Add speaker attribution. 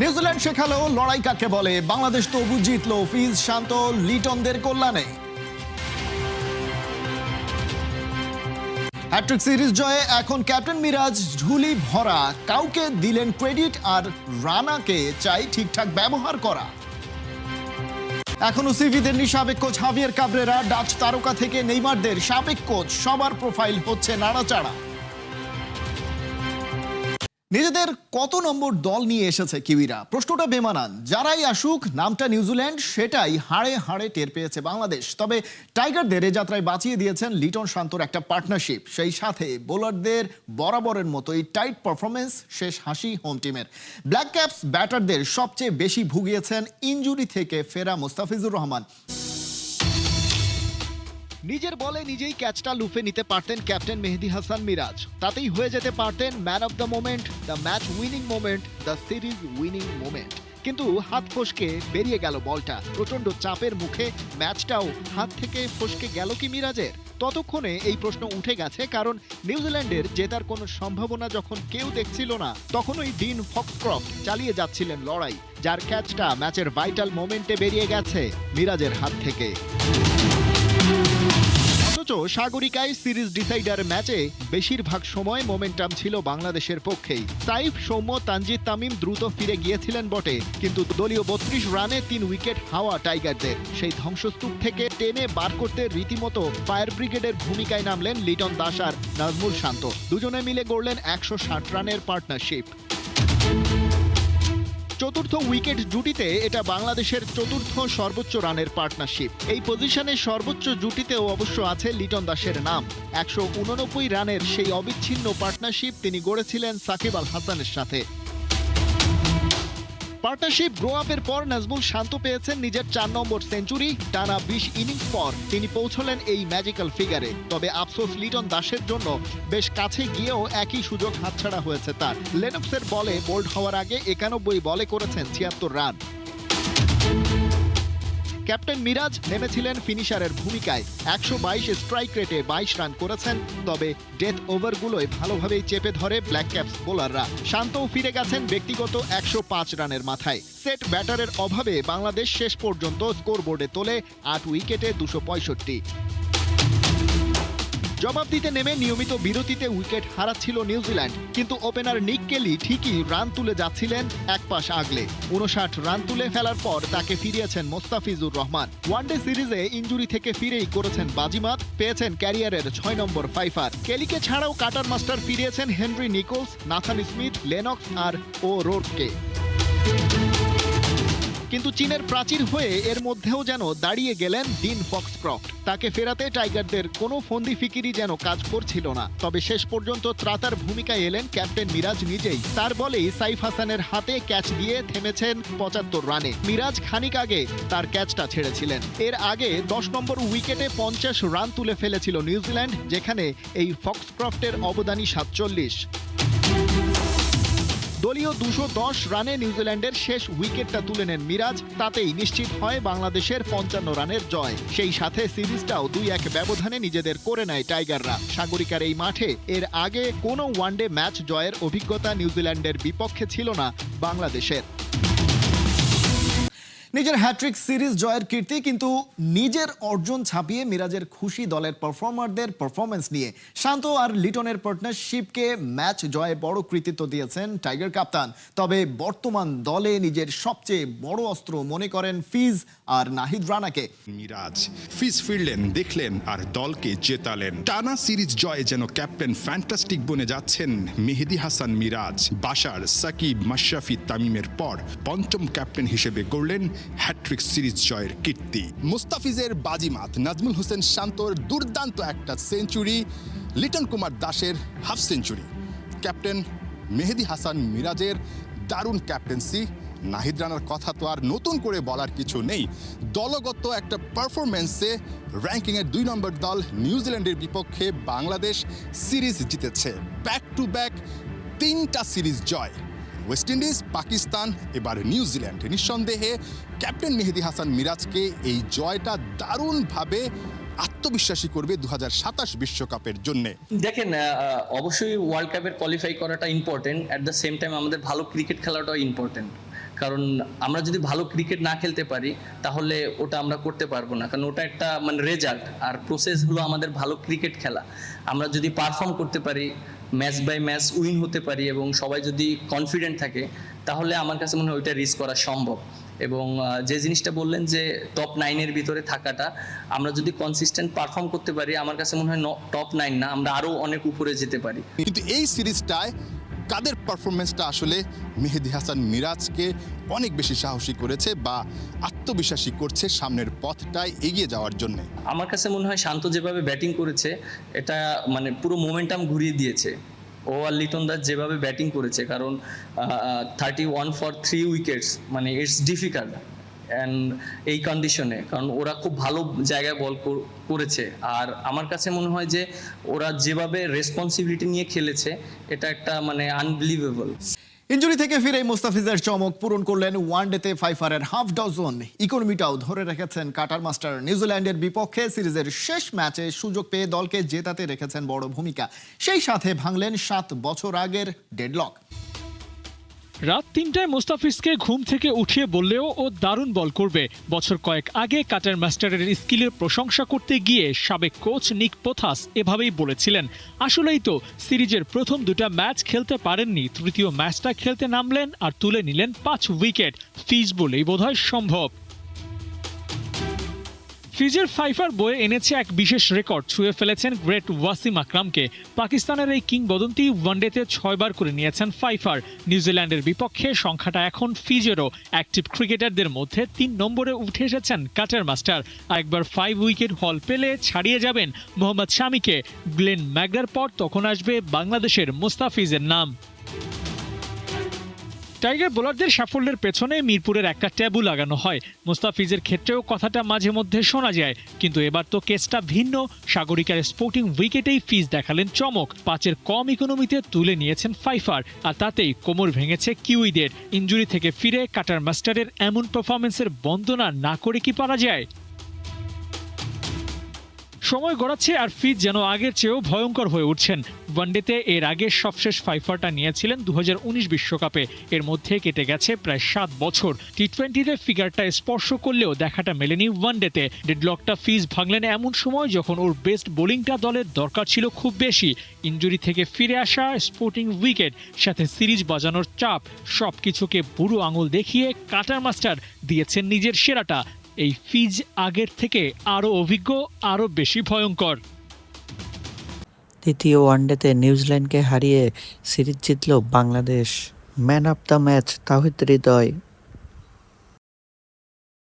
Speaker 1: New Zealand শেখালো লড়াই কাকে বলে, বাংলাদেশ তবু জিতলো ফিজ শান্ত লিটনদের কল্যাণে। হ্যাট্রিক সিরিজ জয়ে এখন ক্যাপ্টেন মিরাজ ঝুলি ভরা, কাউকে দিলেন ক্রেডিট আর রানাকে চাই ঠিকঠাক ব্যবহার করা। এখনো সিভিদের সাবেক কোচ হাভিয়ার কাবরেরা, ডাচ তারকা থেকে নেইমারদের সাবেক কোচ, সবার প্রোফাইল হচ্ছে নাড়াচাড়া। নিজেদের কত নম্বর দল নিয়ে এসেছে কিউইরা, প্রশ্নটা বেমানান। যারাই আসুক, নামটা নিউজিল্যান্ড, সেটাই হাড়ে হাড়ে টের পেয়েছে বাংলাদেশ। তবে টাইগারদের এ যাত্রায় বাঁচিয়ে দিয়েছেন লিটন শান্তর একটা পার্টনারশিপ, সেই সাথে বোলারদের বরাবরের মতোই টাইট পারফরমেন্স, শেষ হাসি হোম টিমের। ব্ল্যাক ক্যাপস ব্যাটারদের সবচেয়ে বেশি ভুগিয়েছেন ইনজুরি থেকে ফেরা মুস্তাফিজুর রহমান। নিজের বলে নিজেই ক্যাচটা লুফে নিতে পারতেন ক্যাপ্টেন মেহেদী হাসান মিরাজ, তাতেই হয়ে যেতে পারতেন man of the moment, the match winning moment, the series winning moment. কিন্তু হাত ফসকে বেরিয়ে গেল বলটা। প্রচন্ড চাপের মুখে ম্যাচটাও হাত থেকে ফসকে গেল কি মিরাজের? ততক্ষণে এই প্রশ্ন উঠে গেছে, কারণ নিউজিল্যান্ডের জেতার কোনো সম্ভাবনা যখন কেউ দেখছিল না, তখনই ডিন ফক্সক্রফট চালিয়ে যাচ্ছিলেন লড়াই, যার ক্যাচটা ম্যাচের ভাইটাল মোমেন্টে বেরিয়ে গেছে মিরাজের হাত থেকে। অথচ সাগরিকায় সিরিজ ডিসাইডার ম্যাচে বেশিরভাগ সময় মোমেন্টাম ছিল বাংলাদেশের পক্ষেই। সাইফ, সৌম্য, তানজিদ তামিম দ্রুত ফিরে গিয়েছিলেন বটে, কিন্তু দলীয় 32 রানে 3 উইকেট হাওয়া টাইগারদের। সেই ধ্বংসস্তূপ থেকে টেনে বার করতে রীতিমতো ফায়ার ব্রিগেডের ভূমিকায় নামলেন লিটন দাস আর নাজমুল শান্ত। দুজনে মিলে গড়লেন 160 রানের পার্টনারশিপ। চতুর্থ উইকেট জুটিতে এটা বাংলাদেশের চতুর্থ সর্বোচ্চ রানের পার্টনারশিপ। এই পজিশনে সর্বোচ্চ জুটিতেও অবশ্য আছে লিটন দাসের নাম। 189 রানের সেই অবিচ্ছিন্ন পার্টনারশিপ তিনি গড়েছিলেন সাকিব আল হাসানের সাথে। পার্টনারশিপ গ্রো আপের পর নাজমুল শান্ত পেয়েছেন নিজের 4 নম্বর সেঞ্চুরি। টানা 20 ইনিংস পর তিনি পৌঁছলেন এই ম্যাজিক্যাল ফিগারে। তবে আফসোস লিটন দাসের জন্য, বেশ কাছে গিয়েও একই সুযোগ হাতছাড়া হয়েছে তার। লেনক্সের বলে বোল্ড হওয়ার আগে 91 বলে করেছেন 76 রান। ক্যাপ্টেন মিরাজ নেমেছিলেন ফিনিশারের ভূমিকায়। 122 স্ট্রাইক রেটে 22 রান করেছেন, তবে ডেথ ওভারগুলোয় ভালোভাবেই চেপে ধরে ব্ল্যাক ক্যাপস বোলাররা। শান্তও ফিরে গেছেন ব্যক্তিগত 105 রানের মাথায়। সেট ব্যাটারের অভাবে বাংলাদেশ শেষ পর্যন্ত স্কোরবোর্ডে তোলে 8 উইকেটে 265। জবাব দিতে নেমে নিয়মিত বিরতিতে উইকেট হারাচ্ছিল নিউজিল্যান্ড, কিন্তু ওপেনার নিক কেলি ঠিকই রান তুলে যাচ্ছিলেন এক পাশ আগলে। 59 রান তুলে ফেলার পর তাকে ফিরিয়েছেন মোস্তাফিজুর রহমান। ওয়ানডে সিরিজে ইনজুরি থেকে ফিরেই করেছেন বাজিমাত, পেয়েছেন ক্যারিয়ারের 6 নম্বর ফাইফার। কেলিকে ছাড়াও কাটার মাস্টার ফিরিয়েছেন Henry Nicholls, Nathan Smith, Lennox আর ও রোডকে। কিন্তু চীনের প্রাচীর হয়ে এর মধ্যেও যেন দাঁড়িয়ে গেলেন ডিন ফক্সক্রফট। তাকে ফেরাতে টাইগারদের কোনো ফন্দি ফিকিরি যেন কাজ করছিল না। তবে শেষ পর্যন্ত ত্রাতার ভূমিকায় এলেন ক্যাপ্টেন মিরাজ নিজেই। তার বলেই সাইফ হাসানের হাতে ক্যাচ দিয়ে থেমেছেন 75 রানে। মিরাজ খানিক আগে তার ক্যাচটা ছেড়েছিলেন। এর আগে 10 নম্বর উইকেটে 50 রান তুলে ফেলেছিল নিউজিল্যান্ড, যেখানে এই ফক্সক্রফটের অবদানই 47। দলীয় 210 রানে নিউজিল্যান্ডের শেষ উইকেটটা তুলে নেন মিরাজ, তাতেই নিশ্চিত হয় বাংলাদেশের 55 রানের জয়। সেই সাথে সিরিজটাও 2-1 ব্যবধানে নিজেদের করে নেয় টাইগাররা। সাগরিকার এই মাঠে এর আগে কোনো ওয়ানডে ম্যাচ জয়ের অভিজ্ঞতা নিউজিল্যান্ডের বিপক্ষে ছিল না বাংলাদেশের। নিজের হ্যাট্রিক সিরিজ জয়ের কীর্তি, কিন্তু নিজের অর্জন ছাপিয়ে মিরাজের খুশি দলের পারফর্মারদের পারফরমেন্স নিয়ে। শান্ত আর লিটনের পার্টনারশিপকে ম্যাচ জয়ে বড় কৃতিত্ব দিয়েছেন টাইগার কাপ্তান। তবে বর্তমান দলে নিজের সবচেয়ে বড় অস্ত্র মনে করেন ফিজ আর নাহিদ রানাকে।
Speaker 2: মিরাজ ফিজ ফিরলেন, দেখলেন আর দলকে জেতালেন। টানা সিরিজ জয়ে যেন ক্যাপ্টেন ফ্যান্টাস্টিক বনে যাচ্ছেন মেহেদী হাসান মিরাজ। বাশার, সাকিব, মাশরাফি, তামিমের পর পঞ্চম ক্যাপ্টেন হিসেবে গড়লেন হ্যাট্রিক সিরিজ জয়ের কীর্তি। মুস্তাফিজের বাজিমাত, নাজমুল হোসেন শান্তর দুর্দান্ত একটা সেঞ্চুরি, লিটন কুমার দাসের হাফ সেঞ্চুরি, ক্যাপ্টেন মেহেদী হাসান মিরাজের দারুণ ক্যাপ্টেন্সি। নাহিদ রানার কথা তো আর নতুন করে বলার কিছু নেই। দলগত একটা পারফরমেন্সে র্যাঙ্কিংয়ের 2 নম্বর দল নিউজিল্যান্ডের বিপক্ষে বাংলাদেশ সিরিজ জিতেছে। ব্যাক টু ব্যাক 3টা সিরিজ জয়। ওয়েস্ট ইন্ডিজ, পাকিস্তান, এবার নিউজিল্যান্ড। নিঃসন্দেহে ক্যাপ্টেন মেহেদী হাসান মিরাজকে এই জয়টা দারুণভাবে আত্মবিশ্বাসী করবে 2027 বিশ্বকাপের জন্য।
Speaker 3: দেখেন, অবশ্যই ওয়ার্ল্ড কাপের কোয়ালিফাই করাটা important, at the same time আমাদের ভালো ক্রিকেট খেলাটাও ইম্পর্টেন্ট। কারণ আমরা যদি ভালো ক্রিকেট না খেলতে পারি তাহলে ওটা আমরা করতে পারবো না, কারণ ওটা একটা মানে রেজাল্ট, আর প্রসেস হলো আমাদের ভালো ক্রিকেট খেলা। আমরা যদি পারফর্ম করতে পারি, ম্যাচ বাই ম্যাচ উইন হতে পারি এবং সবাই যদি কনফিডেন্ট থাকে, তাহলে আমার কাছে মনে হয় ওইটা রিস্ক করা সম্ভব। এবং যে জিনিসটা বললেন যে টপ 9-এর ভিতরে থাকাটা, আমরা যদি কনসিস্টেন্ট পারফর্ম করতে পারি, আমার কাছে মনে হয় টপ 9 না, আমরা আরও অনেক উপরে যেতে পারি।
Speaker 2: কিন্তু এই সিরিজটায় কাদের পারফরমেন্সটা আসলে মেহেদী হাসান মিরাজকে অনেক বেশি সাহসী করেছে বা আত্মবিশ্বাসী করছে সামনের পথটায় এগিয়ে যাওয়ার জন্য?
Speaker 3: আমার কাছে মনে হয় শান্ত যেভাবে ব্যাটিং করেছে, এটা মানে পুরো মোমেন্টাম ঘুরিয়ে দিয়েছে। ও আর লিটন দাস যেভাবে ব্যাটিং করেছে, কারণ 31 ফর 3 উইকেটস, মানে ইটস ডিফিকাল্ট অ্যান্ড এই কন্ডিশনে, কারণ ওরা খুব ভালো জায়গায় বল করেছে। আর আমার কাছে মনে হয় যে ওরা যেভাবে রেসপন্সিবিলিটি নিয়ে খেলেছে, এটা একটা মানে আনবিলিভেবল।
Speaker 1: ইনজুরি থেকে ফিরে মুস্তাফিজের চমক পূরণ করলেন ওয়ানডেতে ফাইফারের হাফ ডজন। ইকোনমিটাও ধরে রেখেছেন কাটার মাস্টার। নিউজিল্যান্ডের বিপক্ষে সিরিজের শেষ ম্যাচে সুযোগ পেয়ে দলকে জেতাতে রেখেছেন বড় ভূমিকা। সেই সাথে ভাঙলেন 7 বছর আগের ডেডলক।
Speaker 4: রাত 3টায় মুস্তাফিজকে ঘুম থেকে উঠিয়ে বললেও ও দারুণ বল করবে। বছর কয়েক আগে কাটার মাস্টারের স্কিলের প্রশংসা করতে গিয়ে সাবেক কোচ নিক পোথাস এভাবেই বলেছিলেন। আসলেই তো সিরিজের প্রথম 2টা ম্যাচ খেলতে পারেননি, তৃতীয় ম্যাচটা খেলতে নামলেন আর তুলে নিলেন 5 উইকেট। ফিজ বলেই বোধহয় সম্ভব। ফিজের ফাইফার বয়ে এনেছে এক বিশেষ রেকর্ড, ছুঁয়ে ফেলেছেন গ্রেট ওয়াসিম আকরামকে। পাকিস্তানের এই কিংবদন্তি ওয়ানডেতে 6 বার করে নিয়েছেন ফাইফার। নিউজিল্যান্ডের বিপক্ষে সংখ্যাটা এখন ফিজেরও। অ্যাক্টিভ ক্রিকেটারদের মধ্যে 3 নম্বরে উঠে এসেছেন কাটার মাস্টার। আরেকবার 5 উইকেট হল পেলে ছাড়িয়ে যাবেন মোহাম্মদ শামিকে। গ্লেন ম্যাকগ্রার পর তখন আসবে বাংলাদেশের মুস্তাফিজের নাম। টাইগার বোলারদের সাফল্যের পেছনে মিরপুরের একটা ট্যাবু লাগানো হয়। মুস্তাফিজের ক্ষেত্রেও কথাটা মাঝে মধ্যে শোনা যায়, কিন্তু এবার তো কেসটা ভিন্ন। সাগরিকার স্পোর্টিং উইকেটেই ফিজ দেখালেন চমক। 5-এর কম ইকোনমিতে তুলে নিয়েছেন ফাইফার, আর তাতেই কোমর ভেঙেছে কিউইদের। ইনজুরি থেকে ফিরে কাটার মাস্টারের এমন পারফরমেন্সের বন্দনা না করে কি পারা যায়? সময় গড়াচ্ছে আর ফিজ যেন আগের চেয়েও ভয়ঙ্কর হয়ে উঠছেন। ওয়ানডেতে এর আগে সবশেষ ফাইফারটা নিয়েছিলেন 2019 বিশ্বকাপে। এর মধ্যে কেটে গেছে প্রায় 7 বছর। টি20তে ফিগারটা স্পর্শ করলেও দেখাটা মেলেনি ওয়ানডেতে। ডেডলকটা ফিজ ভাঙলেন এমন সময় যখন ওর বেস্ট বোলিংটা দলের দরকার ছিল খুব বেশি। ইনজুরি থেকে ফিরে আসা, স্পোর্টিং উইকেট, সাথে সিরিজ বাজানোর চাপ, সবকিছুকে বুড়ো আঙুল দেখিয়ে কাটার মাস্টার দিয়েছেন নিজের সেরাটা। এই ফিজ আগের থেকে আরও অভিজ্ঞ, আরও বেশি ভয়ঙ্কর।
Speaker 5: দ্বিতীয় ওয়ানডেতে নিউজিল্যান্ডকে হারিয়ে সিরিজ জিতল Bangladesh. Man of the match Towhid Hridoy.